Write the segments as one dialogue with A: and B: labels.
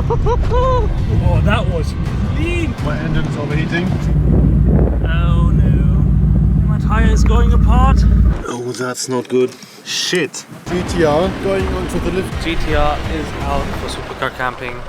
A: Oh, that was clean.
B: My engine's overheating.
A: Oh no. My tire is going apart.
B: Oh, that's not good. Shit. GTR going onto the lift.
A: GTR is out for Supercar Camping.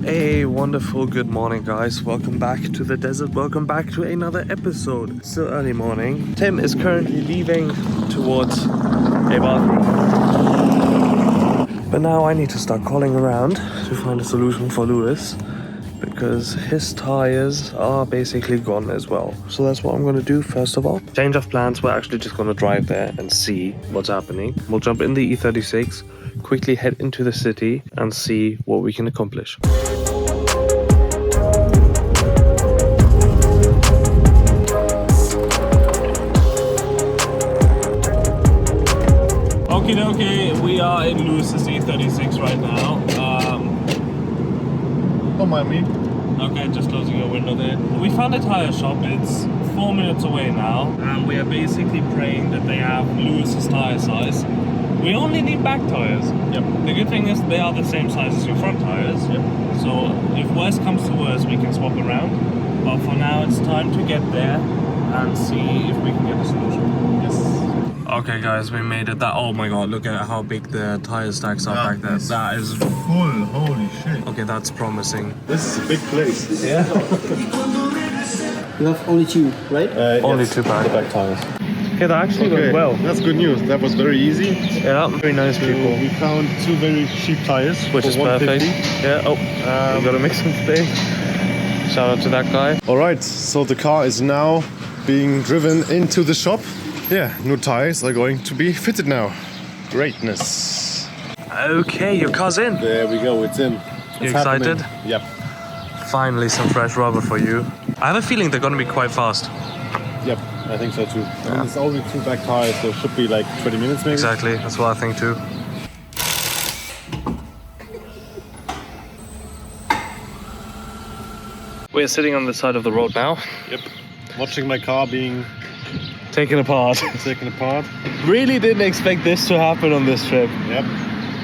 A: A wonderful good morning, guys. Welcome back to the desert. Welcome back to another episode. Still early morning. Tim is currently leaving towards a bathroom. But now I need to start calling around to find a solution for Lewis, because his tires are basically gone as well. So that's what I'm going to do first of all. Change of plans. We're actually just going to drive there and see what's happening. We'll jump in the E36, quickly head into the city and see what we can accomplish. Okay, we are in Lewis's E36 right now.
B: Don't mind me.
A: Okay, just closing your window there. We found a tire shop. It's 4 minutes away now, and we are basically praying that they have Lewis's tire size. We only need back tires.
B: Yep.
A: The good thing is they are the same size as your front tires.
B: Yep.
A: So if worst comes to worst, we can swap around. But for now, it's time to get there and see if we can get a solution.
B: Yes.
A: Okay, guys, we made it. Oh my god, look at how big the tire stacks are back there. That is
B: full. Holy shit.
A: okay. That's promising.
B: This is a big place.
A: Yeah.
C: You have only two, right?
A: Only
B: yes,
A: two back
B: tires.
A: Okay, that actually went well.
B: That's good news. That was very easy.
A: Yeah, very nice people.
B: We found two very cheap tires,
A: Which
B: for
A: is perfect.
B: 150.
A: Yeah. Oh, we gotta mix them today. Shout out to that guy.
B: All right, so the car is now being driven into the shop. Yeah, new tires are going to be fitted now. Greatness.
A: Okay, your car's in.
B: There we go, it's in.
A: You excited?
B: Happening. Yep.
A: Finally, some fresh rubber for you. I have a feeling they're gonna be quite fast.
B: Yep, I think so too. And it's only two back tires, so it should be like 20 minutes maybe.
A: Exactly, that's what I think too. We're sitting on the side of the road now.
B: Yep. Watching my car being
A: Taken apart.
B: taken apart.
A: Really didn't expect this to happen on this trip.
B: Yep.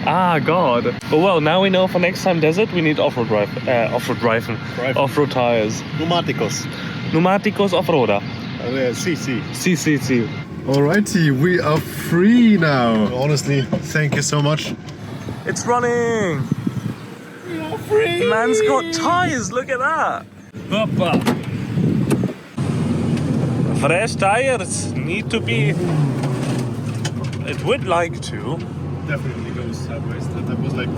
A: Ah, God. But well, now we know for next time desert we need off-road
B: Drive.
A: off-road tires.
B: Pneumáticos.
A: Pneumáticos off-roader.
B: CC.
A: CCC.
B: Alrighty, we are free now. Honestly, thank you so much.
A: It's running.
B: We are free.
A: Man's got tires. Look at that. Papa. Fresh tires need to be. It would like to.
B: Definitely goes sideways. That was like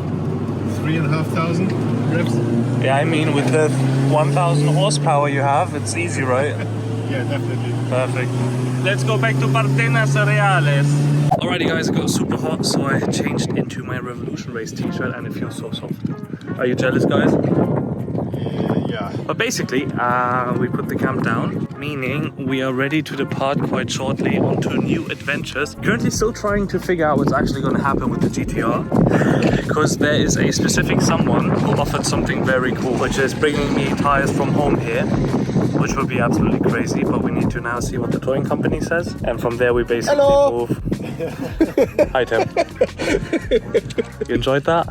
B: 3,500 revs.
A: Yeah, I mean, with the 1,000 horsepower you have, it's easy, right?
B: Yeah, definitely.
A: Perfect. Let's go back to Partenas Reales. Alrighty, guys, it got super hot, so I changed into my Revolution Race t-shirt, and it feels so soft. Are you jealous, guys?
B: Yeah.
A: But basically, we put the camp down, meaning we are ready to depart quite shortly onto new adventures. Currently still trying to figure out what's actually going to happen with the GTR, because there is a specific someone who offered something very cool, which is bringing me tires from home here, which would be absolutely crazy, but we need to now see what the towing company says, and from there we basically move. Hi, Tim. You enjoyed that?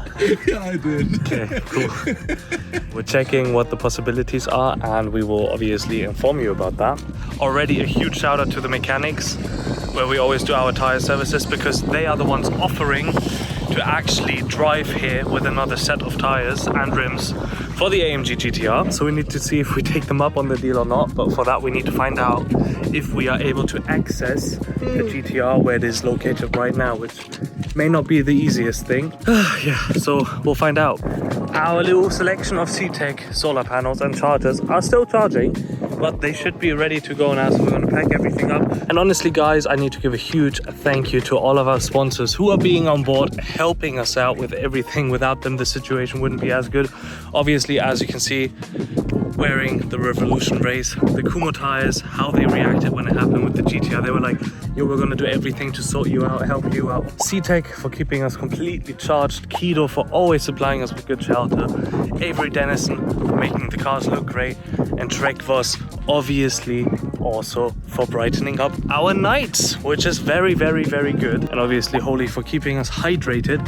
B: Yeah, I did.
A: Okay, cool. We're checking what the possibilities are, and we will obviously inform you about that. Already a huge shout out to the mechanics, where we always do our tire services, because they are the ones offering to actually drive here with another set of tires and rims for the AMG GTR. So we need to see if we take them up on the deal or not, but for that we need to find out if we are able to access the GTR where it is located right now, which may not be the easiest thing. Yeah, so we'll find out. Our little selection of CTEK solar panels and chargers are still charging, but they should be ready to go now, so we're going to pack everything up. And honestly, guys, I need to give a huge thank you to all of our sponsors who are being on board, helping us out with everything. Without them, the situation wouldn't be as good. Obviously, as you can see, wearing the Revolution Race, the KUMHO tires, how they reacted when it happened with the GTR. They were like, yo, we're gonna do everything to sort you out, help you out. CTEK for keeping us completely charged. Qeedo for always supplying us with good shelter. AVERY Dennison for making the cars look great. and TREKVOSS obviously also for brightening up our nights, which is very, very, very good. And obviously Holy for keeping us hydrated.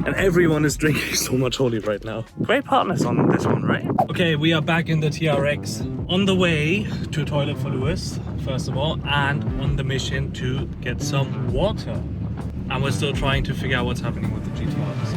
A: And everyone is drinking so much Holy right now. Great partners on this one, right? Okay, we are back in the TRX. On the way to a toilet for Lewis, first of all, and on the mission to get some water. And we're still trying to figure out what's happening with the GTRs.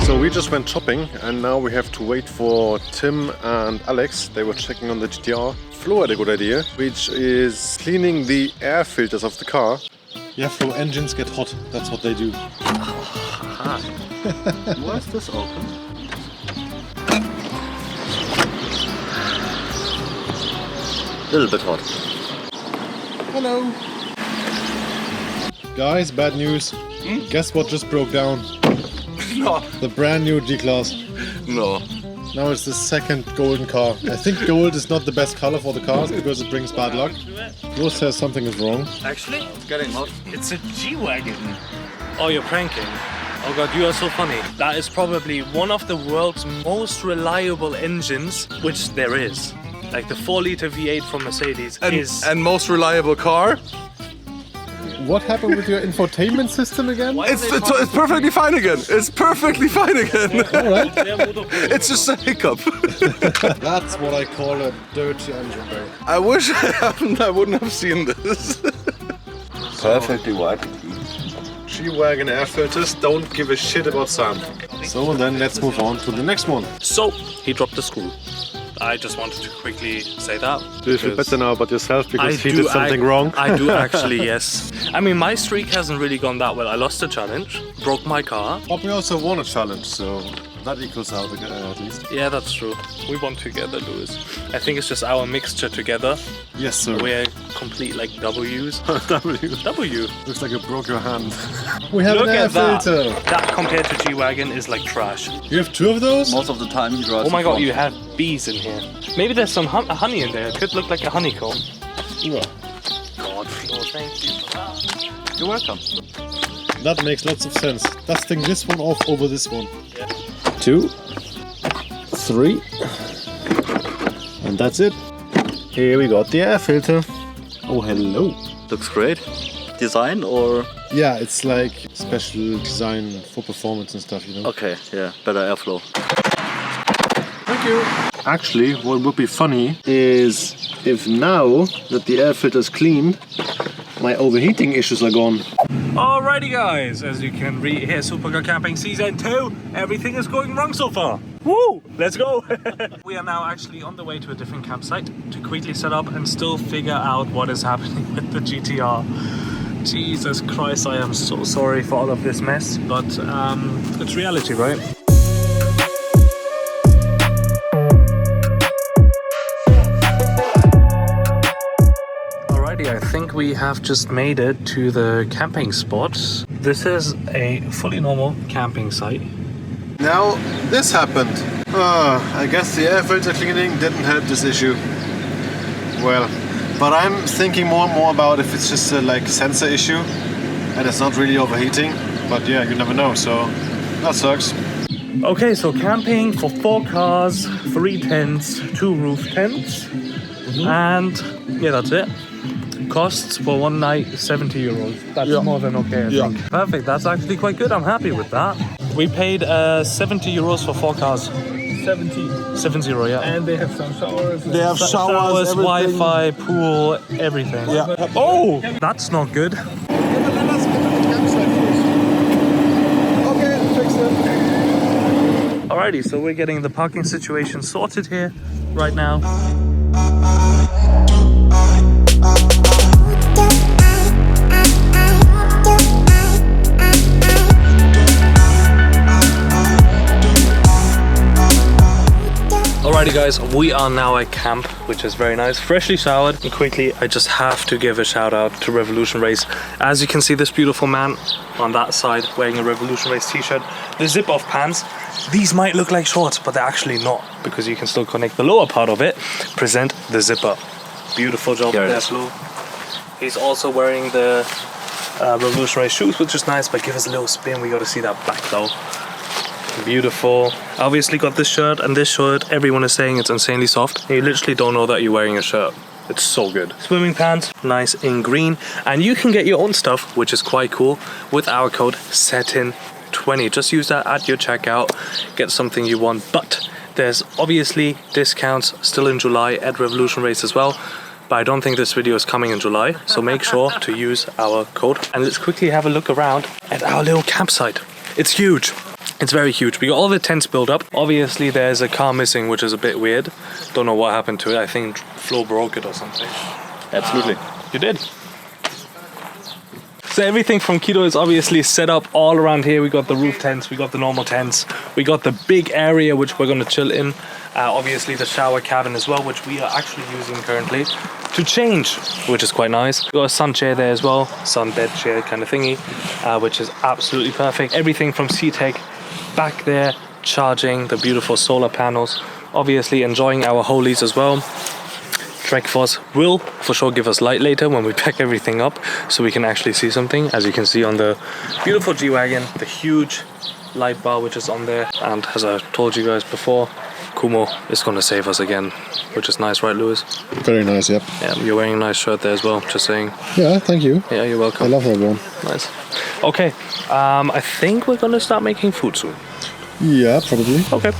B: So we just went shopping and now we have to wait for Tim and Alex. They were checking on the GTR. Flo had a good idea, which is cleaning the air filters of the car. Yeah, Flo, engines get hot. That's what they do.
D: Why is this open? A little bit hot.
B: Hello. Guys, bad news. Guess what just broke down?
D: No.
B: The brand new G-Class.
D: No.
B: Now it's the second golden car. I think gold is not the best color for the cars because it brings bad luck. Flo says something is wrong.
A: Actually,
D: It's getting hot.
A: it's a G-Wagon. Oh, you're pranking. Oh god, you are so funny. That is probably one of the world's most reliable engines, which there is. Like the 4-liter V8 from Mercedes is...
E: And most reliable car.
B: What happened with your infotainment system again?
A: Why
E: It's perfectly fine again. It's perfectly fine again.
B: Alright.
E: It's just a hiccup.
B: That's what I call a dirty engine bay.
E: I wish I wouldn't have seen this.
D: Perfectly white.
B: G-Wagon air filters don't give a shit about sound. So then let's move on to the next one.
A: So, he dropped the screw. I just wanted to quickly say that.
B: Do you feel better now about yourself because he
A: do
B: did something wrong?
A: I do actually, yes. I mean, my streak hasn't really gone that well. I lost a challenge, broke my car.
B: But we also won a challenge, so that equals out at least.
A: Yeah, that's true. We won together, Lewis. I think it's just our mixture together.
B: Yes, sir.
A: We're complete like W's.
B: W.
A: W.
B: Looks like you broke your hand. We have
A: Look
B: an air
A: at that.
B: filter.
A: That compared to G-Wagon is like trash.
B: You have two of those?
D: Most of the time he drives.
A: Oh my
D: in
A: god,
D: front.
A: you have bees in here. Maybe there's some honey in there. It could look like a honeycomb.
B: Yeah.
A: God, Flo, thank you for that.
D: You're welcome.
B: That makes lots of sense. Dusting this one off over this one.
A: Yeah.
B: 2, 3, and that's it. Here we got the air filter. Oh, hello.
D: Looks great. Design or?
B: Yeah, it's like special design for performance and stuff, you know.
D: Okay, yeah, better airflow.
B: Thank you. Actually, what would be funny is if now that the air filter is cleaned, my overheating issues are gone.
A: Alrighty guys, as you can read here, Supercar Camping Season 2, everything is going wrong so far. Woo! Let's go! We are now actually on the way to a different campsite to quickly set up and still figure out what is happening with the GTR. Jesus Christ, I am so sorry for all of this mess, but it's reality, right? I think we have just made it to the camping spot. This is a fully normal camping site.
B: Now, this happened. I guess the air filter cleaning didn't help this issue. Well, but I'm thinking more and more about if it's just a like sensor issue and it's not really overheating. But yeah, you never know, so that sucks.
A: Okay, so camping for 4 cars, 3 tents, 2 roof tents, and yeah, that's it. Costs for one night 70 euros. That's more than okay, I think. Perfect, that's actually quite good. I'm happy with that. We paid 70 euros for 4 cars.
C: 70.
A: 70, yeah.
C: And they have some showers.
B: They have showers, everything.
A: Wi-Fi, pool, everything.
B: Yeah.
A: Oh, that's not good.
B: Let us get to the campsite first. Okay, fix it.
A: Alrighty, so we're getting the parking situation sorted here right now. Alrighty guys, we are now at camp, which is very nice, freshly showered, and quickly I just have to give a shout out to Revolution Race. As you can see, this beautiful man on that side wearing a Revolution Race t-shirt, the zip off pants. These might look like shorts, but they're actually not, because you can still connect the lower part of it, present the zipper. Beautiful job there, Flo. He's also wearing the revolutionary shoes, which is nice, but give us a little spin. We got to see that back though. Beautiful. Obviously got this shirt, and this shirt, everyone is saying it's insanely soft. You literally don't know that you're wearing a shirt. It's so good. Swimming pants, nice in green. And you can get your own stuff, which is quite cool, with our code SATIN20. Just use that at your checkout, get something you want. But there's obviously discounts still in July at Revolution Race as well. But I don't think this video is coming in July, so make sure to use our code. And let's quickly have a look around at our little campsite. It's huge. It's very huge. We got all the tents built up. Obviously there's a car missing, which is a bit weird. Don't know what happened to it. I think Flo broke it or something.
D: Absolutely.
A: You did. So everything from Qeedo is obviously set up all around here. We got the roof tents, we got the normal tents, we got the big area which we're gonna chill in. Obviously the shower cabin as well, which we are actually using currently to change, which is quite nice. We got a sun chair there as well, sun bed chair kind of thingy, which is absolutely perfect. Everything from CTEK back there, charging the beautiful solar panels. Obviously enjoying our holies as well. TREKVOSS will for sure give us light later when we pack everything up, so we can actually see something. As you can see on the beautiful G-Wagon, the huge light bar which is on there. And as I told you guys before, KUMHO is going to save us again, which is nice, right, Lewis?
B: Very nice, yep.
A: Yeah, you're wearing a nice shirt there as well, just saying.
B: Yeah, thank you.
A: Yeah, you're welcome.
B: I love that one.
A: Nice. Okay, I think we're going to start making food soon.
B: Yeah, probably.
A: Okay.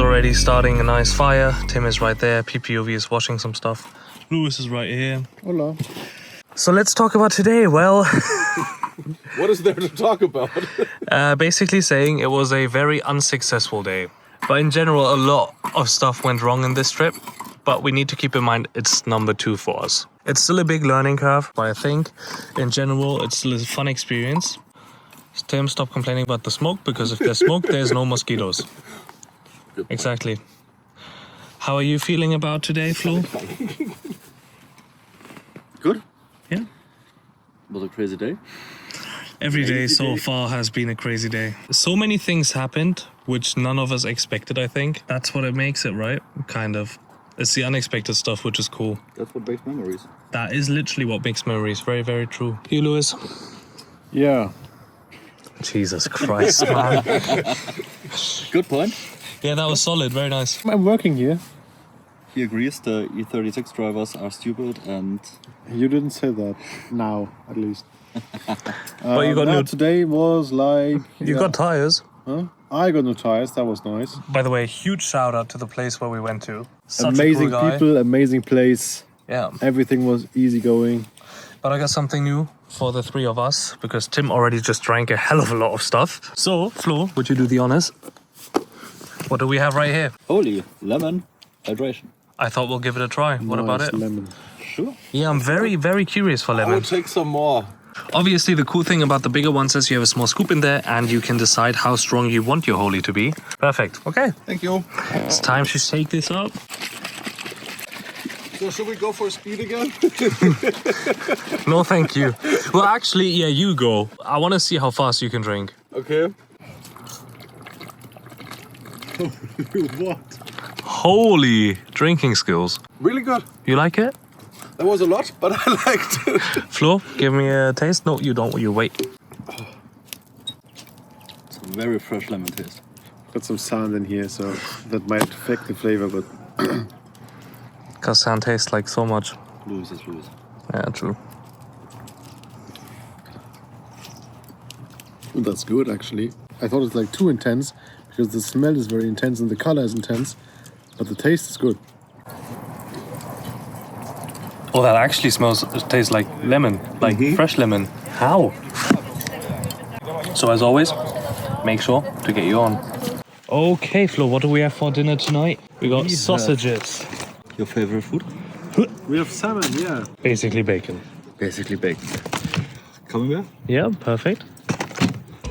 A: Already starting a nice fire. Tim is right there. PPOV is washing some stuff. Lewis is right here.
B: Hola.
A: So let's talk about today. Well,
E: What is there to talk about?
A: basically saying it was a very unsuccessful day. But in general, a lot of stuff went wrong in this trip. But we need to keep in mind it's number 2 for us. It's still a big learning curve, but I think in general it's still a fun experience. Tim, stop complaining about the smoke, because if there's smoke, there's no mosquitoes. Exactly. How are you feeling about today, Flo?
D: Good.
A: Yeah.
D: Was a crazy day.
A: Every day so far has been a crazy day. So many things happened, which none of us expected, I think. That's what it makes it, right? Kind of. It's the unexpected stuff, which is cool.
D: That's what makes memories.
A: That is literally what makes memories. Very, very true. You, Lewis?
B: Yeah.
A: Jesus Christ, man.
D: Good point.
A: Yeah, that was solid. Very nice.
B: I'm working here.
D: He agrees the E36 drivers are stupid and...
B: You didn't say that. Now, at least.
A: But you got new...
B: Today was like...
A: You got tires.
B: Huh? I got new tires. That was nice.
A: By the way, huge shout out to the place where we went to. Such
B: Amazing
A: a cool guy.
B: people, amazing place.
A: Yeah.
B: Everything was easy going.
A: But I got something new for the 3 of us, because Tim already just drank a hell of a lot of stuff. So, Flo, would you do the honors? What do we have right here?
D: Holy lemon hydration.
A: I thought we'll give it a try. What about it?
B: Lemon.
D: Sure.
A: Yeah, I'm very, very curious for
E: I will
A: lemon.
E: take some more.
A: Obviously, the cool thing about the bigger ones is you have a small scoop in there and you can decide how strong you want your holy to be. Perfect. Okay.
E: Thank you.
A: It's time to shake this up.
E: So should we go for speed again?
A: No, thank you. Well, actually, yeah, you go. I want to see how fast you can drink.
E: Okay.
B: What?
A: Holy drinking skills.
E: Really good.
A: You like it?
E: That was a lot, but I liked it.
A: Flo, give me a taste. No, you don't. You wait.
D: It's a very fresh lemon taste.
B: Got some sand in here, so that might affect the flavor, but...
A: Because sand tastes like so much.
D: Lewis is Lewis.
A: Yeah, true.
B: That's good, actually. I thought it's like too intense, because the smell is very intense and the color is intense, but the taste is good.
A: Oh, that actually tastes like lemon, like fresh lemon. How? So as always, make sure to get you on. Okay, Flo, what do we have for dinner tonight? We got sausages.
D: Your favorite food?
B: We have salmon, yeah.
A: Basically bacon.
D: Basically baked.
B: Coming back?
A: Yeah, perfect.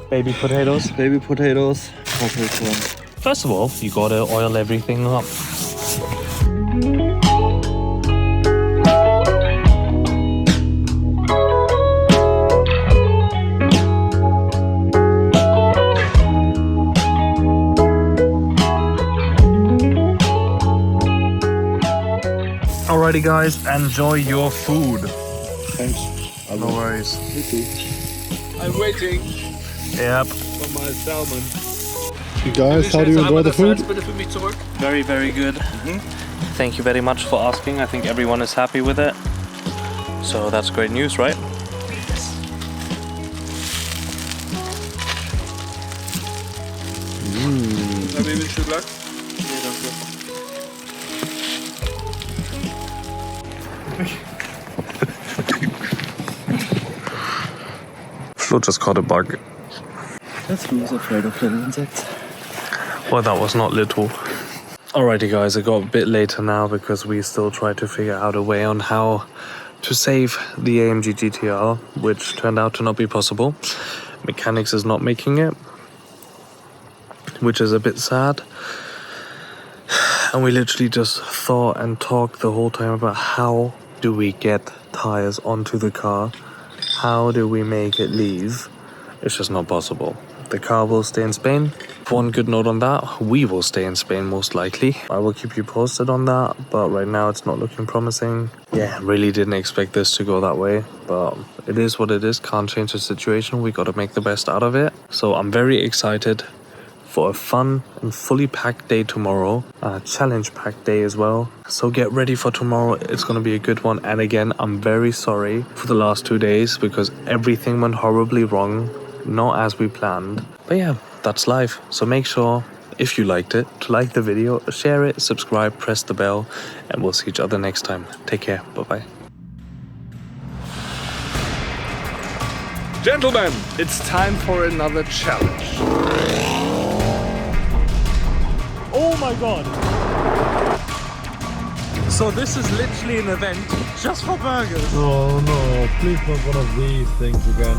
A: Baby potatoes.
D: Baby potatoes. Perfect one.
A: First of all, you gotta oil everything up. Alrighty guys, enjoy your food.
B: Thanks.
A: No worries.
E: I'm waiting
A: Yep.
E: for my salmon.
B: You guys, how do you enjoy the food?
A: Very, very good. Thank you very much for asking. I think everyone is happy with it. So that's great news, right? Flo just caught a bug.
D: That's who's afraid of little insects.
A: Well, that was not little. Alrighty guys, it got a bit later now because we still try to figure out a way on how to save the AMG GTR, which turned out to not be possible. Mechanics is not making it, which is a bit sad. And we literally just thought and talked the whole time about how do we get tires onto the car? How do we make it leave? It's just not possible. The car will stay in Spain. One good note on that, we will stay in Spain most likely. I will keep you posted on that, but right now it's not looking promising. Yeah, really didn't expect this to go that way, but it is what it is. Can't change the situation. We got to make the best out of it. So I'm very excited for a fun and fully packed day tomorrow. A challenge packed day as well. So get ready for tomorrow. It's going to be a good one. And again, I'm very sorry for the last 2 days because everything went horribly wrong. Not as we planned. But yeah, that's life. So make sure, if you liked it, to like the video, share it, subscribe, press the bell, and we'll see each other next time. Take care. Bye-bye.
E: Gentlemen, it's time for another challenge.
A: Oh my god! So this is literally an event just for burgers.
B: Oh no, please not one of these things again.